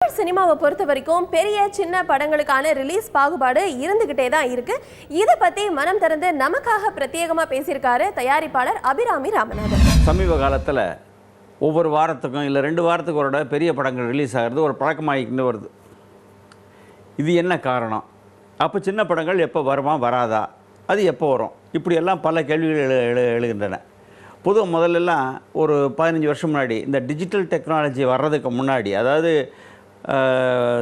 சினிமாவை பொறுத்த வரைக்கும் பெரிய சின்ன படங்களுக்கான ரிலீஸ் பாகுபாடு இருந்துகிட்டே தான் இருக்கு. இதை பத்தி மனம் திறந்து நமக்காக பிரத்யேகமா பேசியிருக்காரு தயாரிப்பாளர் அபிராமி ராமநாதன். சமீப காலத்தில் ஒவ்வொரு வாரத்துக்கும் இல்லை 2 வாரத்துக்கு ஒரு பெரிய படங்கள் ரிலீஸ் ஆகிறது ஒரு பழக்கமாகிக்கிட்டு வருது. இது என்ன காரணம்? அப்போ சின்ன படங்கள் எப்போ வருமா வராதா, அது எப்போ வரும், இப்படியெல்லாம் பல கேள்விகள் எழுகின்றன. பொதுவாக முதல்லலாம் ஒரு 15 வருஷம் முன்னாடி இந்த டிஜிட்டல் டெக்னாலஜி வர்றதுக்கு முன்னாடி, அதாவது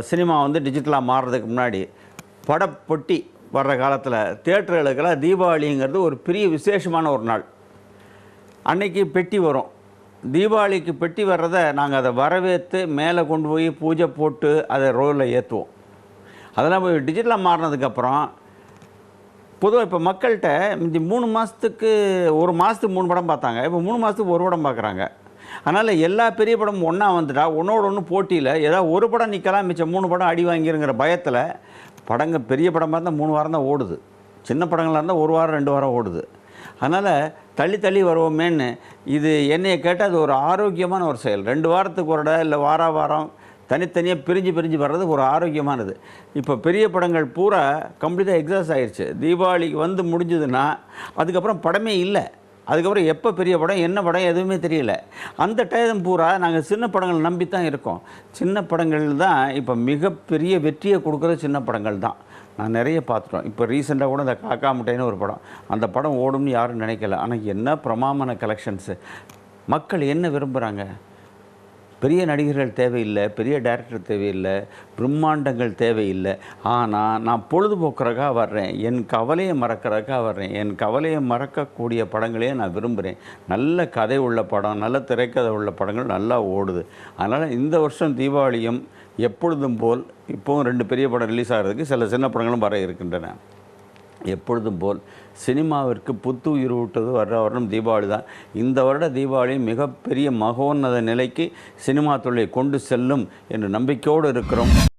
சினிமா டிஜிட்டலாக மாறுறதுக்கு முன்னாடி படப்பொட்டி வர்ற காலத்தில் தியேட்டர்களுக்கெல்லாம் தீபாவளிங்கிறது ஒரு பெரிய விசேஷமான ஒரு நாள். அன்னைக்கு பெட்டி வரும். தீபாவளிக்கு பெட்டி வர்றதை நாங்கள் அதை வரவேற்று மேலே கொண்டு போய் பூஜை போட்டு அதை ரோலில் ஏற்றுவோம். அதெல்லாம் போய் டிஜிட்டலாக மாறினதுக்கப்புறம் பொதுவாக இப்போ மக்கள்கிட்ட இந்த 3 மாதத்துக்கு 1 மாதத்துக்கு 3 படம் பார்த்தாங்க, இப்போ 3 மாதத்துக்கு 1 படம் பார்க்குறாங்க. அதனால் எல்லா பெரிய படமும் ஒன்றா வந்துட்டா ஒன்றோட ஒன்று போட்டியில் ஏதாவது ஒரு படம் நிற்கலாம், மிச்சம் 3 படம் அடி வாங்கிருங்கிற பயத்தில் படங்கள் பெரிய படமாக இருந்தால் 3 வாரம் தான் ஓடுது, சின்ன படங்களாக இருந்தால் 1 வாரம் 2 வாரம் ஓடுது. அதனால் தள்ளி தள்ளி வருவோமேன்னு இது என்னையை கேட்டால் அது ஒரு ஆரோக்கியமான ஒரு செயல். 2 வாரத்துக்கு ஒரு இல்லை வாரம் தனித்தனியாக பிரிஞ்சு வர்றது ஒரு ஆரோக்கியமானது. இப்போ பெரிய படங்கள் பூரா கம்ப்ளீட்டாக எக்ஸாஸ்ட் ஆகிடுச்சு. தீபாவளிக்கு முடிஞ்சதுன்னா அதுக்கப்புறம் படமே இல்லை. அதுக்கப்புறம் எப்போ பெரிய படம் என்ன படம் எதுவுமே தெரியல. அந்த டைம் பூரா நாங்கள் சின்ன படங்கள் நம்பி தான் இருக்கோம். சின்ன படங்கள் தான் இப்போ மிகப்பெரிய வெற்றியை கொடுக்குறது சின்ன படங்கள் தான். நான் நிறைய பார்த்துட்டோம். இப்போ ரீசெண்டாக கூட இந்த காக்கா முட்டைன்னு ஒரு படம், அந்த படம் ஓடும்னு யாரும் நினைக்கல. ஆனால் என்ன பிரமாமான கலெக்ஷன்ஸு. மக்கள் என்ன விரும்புகிறாங்க? பெரிய நடிகர்கள் தேவையில்லை, பெரிய டைரக்டர் தேவையில்லை, பிரம்மாண்டங்கள் தேவையில்லை. ஆனால் நான் பொழுதுபோக்குறதுக்காக வர்றேன், என் கவலையை மறக்கிறதுக்காக வர்றேன். என் கவலையை மறக்கக்கூடிய படங்களே நான் விரும்புகிறேன். நல்ல கதை உள்ள படம், நல்ல திரைக்கதை உள்ள படங்கள் நல்லா ஓடுது. அதனால் இந்த வருஷம் தீபாவளியும் எப்பொழுதும் போல் இப்போவும் 2 பெரிய படம் ரிலீஸ் ஆகிறதுக்கு சில சின்ன படங்களும் வர இருக்கின்றன. எப்பொழுதும் போல் சினிமாவிற்கு புத்துயிர் ஊட்டுவது வருடம் தீபாவளி தான். இந்த வருட தீபாவளி மிகப்பெரிய மகோன்னத நிலைக்கு சினிமா தொழிலை கொண்டு செல்லும் என்று நம்பிக்கையோடு இருக்கிறோம்.